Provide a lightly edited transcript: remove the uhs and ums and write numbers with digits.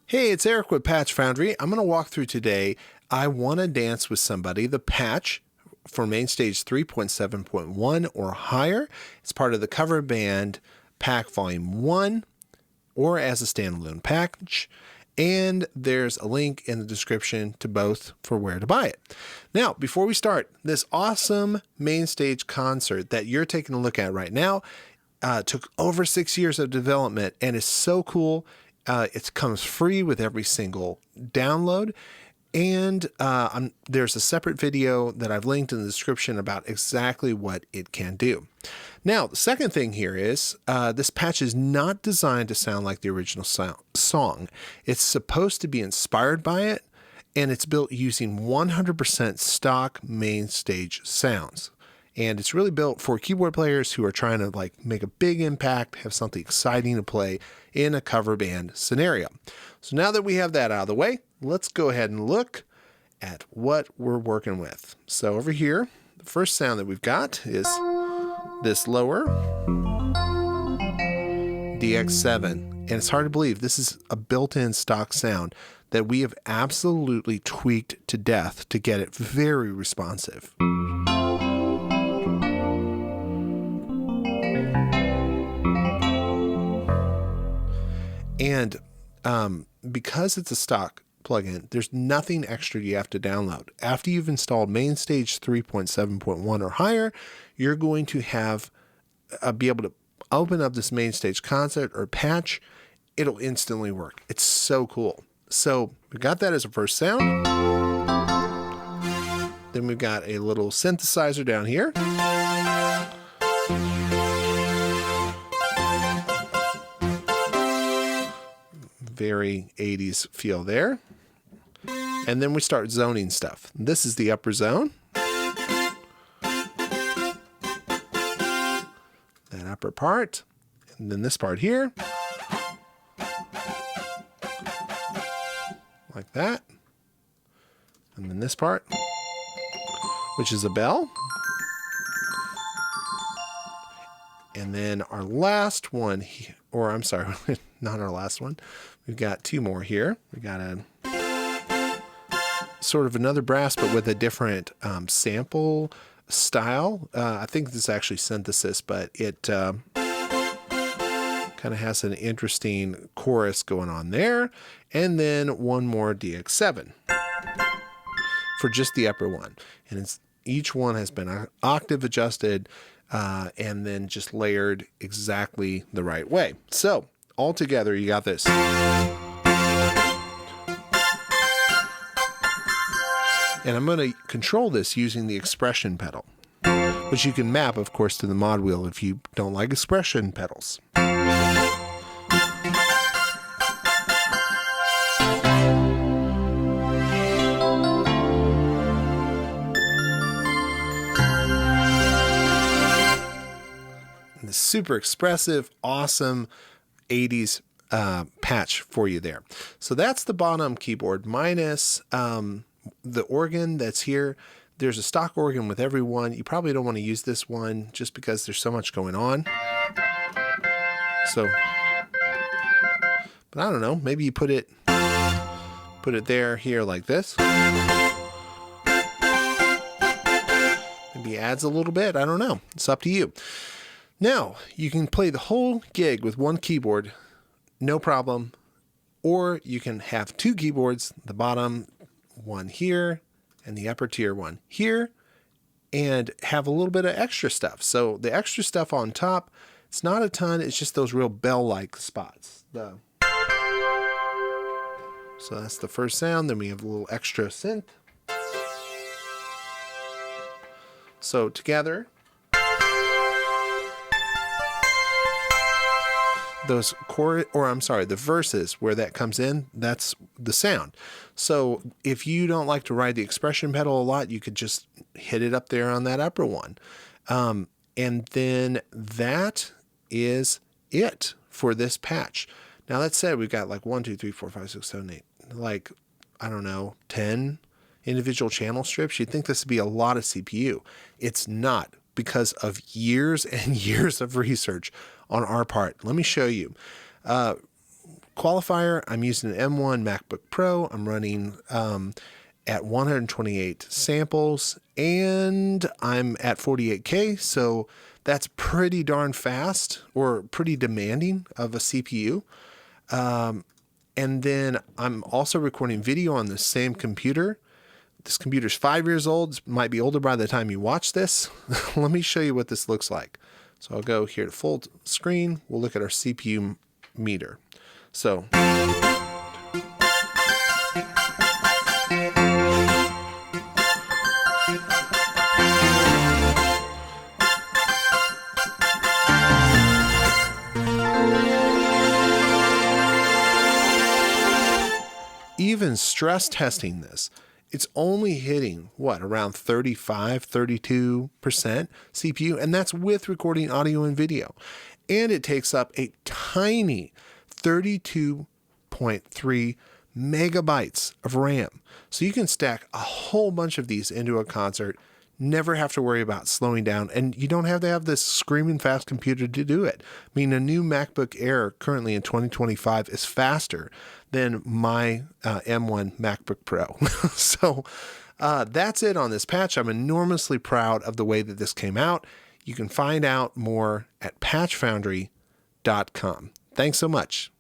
Hey, it's Eric with Patch Foundry. I'm going to walk through today I Want to Dance with Somebody, the patch for MainStage 3.7.1 or higher. It's part of the cover band pack volume 1 or as a standalone package. And there's a link in the description to both for where to buy it. Now, before we start, this awesome MainStage concert that you're taking a look at right now took over 6 years of development and is so cool. It comes free with every single download. And there's a separate video that I've linked in the description about exactly what it can do. Now, the second thing here is this patch is not designed to sound like the original song. It's supposed to be inspired by it, and it's built using 100% stock MainStage sounds. And it's really built for keyboard players who are trying to make a big impact, have something exciting to play in a cover band scenario. So now that we have that out of the way, let's go ahead and look at what we're working with. So over here, the first sound that we've got is this lower DX7. And it's hard to believe this is a built-in stock sound that we have absolutely tweaked to death to get it very responsive. And because it's a stock plugin, there's nothing extra you have to download. After you've installed MainStage 3.7.1 or higher, you're going to have be able to open up this MainStage concert or patch. It'll instantly work. It's so cool. So we got that as a first sound. Then we've got a little synthesizer down here. Very 80s feel there. And then we start zoning stuff. This is the upper zone. That upper part. And then this part here. Like that. And then this part, which is a bell. And then our last one, or I'm sorry, not our last one. We've got two more here. We got a sort of another brass, but with a different sample style. I think this is actually synthesis, but it kind of has an interesting chorus going on there. And then one more DX7 for just the upper one. And each one has been octave adjusted and then just layered exactly the right way. So all together, you got this. And I'm going to control this using the expression pedal, which you can map, of course, to the mod wheel if you don't like expression pedals. And the super expressive, awesome 80s patch for you there. So that's the bottom keyboard minus the organ that's here. There's a stock organ with every one. You probably don't want to use this one just because there's so much going on. So, but I don't know, maybe you put it there, here like this. Maybe adds a little bit, I don't know. It's up to you. Now, you can play the whole gig with one keyboard, no problem. Or you can have two keyboards, the bottom one here and the upper tier one here, and have a little bit of extra stuff. So the extra stuff on top, it's not a ton, it's just those real bell-like spots. So that's the first sound. Then we have a little extra synth. So together, those the verses where that comes in, that's the sound. So if you don't like to ride the expression pedal a lot, you could just hit it up there on that upper one. And then that is it for this patch. Now that said, we've got 1, 2, 3, 4, 5, 6, 7, 8, I don't know, 10 individual channel strips. You'd think this would be a lot of CPU. It's not, because of years and years of research on our part. Let me show you. qualifier, I'm using an M1 MacBook Pro. I'm running at 128 samples, and I'm at 48K, so that's pretty darn fast, or pretty demanding of a CPU. And then I'm also recording video on the same computer. This computer's 5 years old. It might be older by the time you watch this. Let me show you what this looks like. So I'll go here to full screen. We'll look at our CPU meter. So even stress testing this, it's only hitting what, around 35, 32% CPU, and that's with recording audio and video. And it takes up a tiny 32.3 megabytes of RAM. So you can stack a whole bunch of these into a concert, never have to worry about slowing down, and you don't have to have this screaming fast computer to do it. I mean, a new MacBook Air currently in 2025 is faster than my M1 MacBook Pro. So that's it on this patch. I'm enormously proud of the way that this came out. You can find out more at patchfoundry.com. Thanks so much.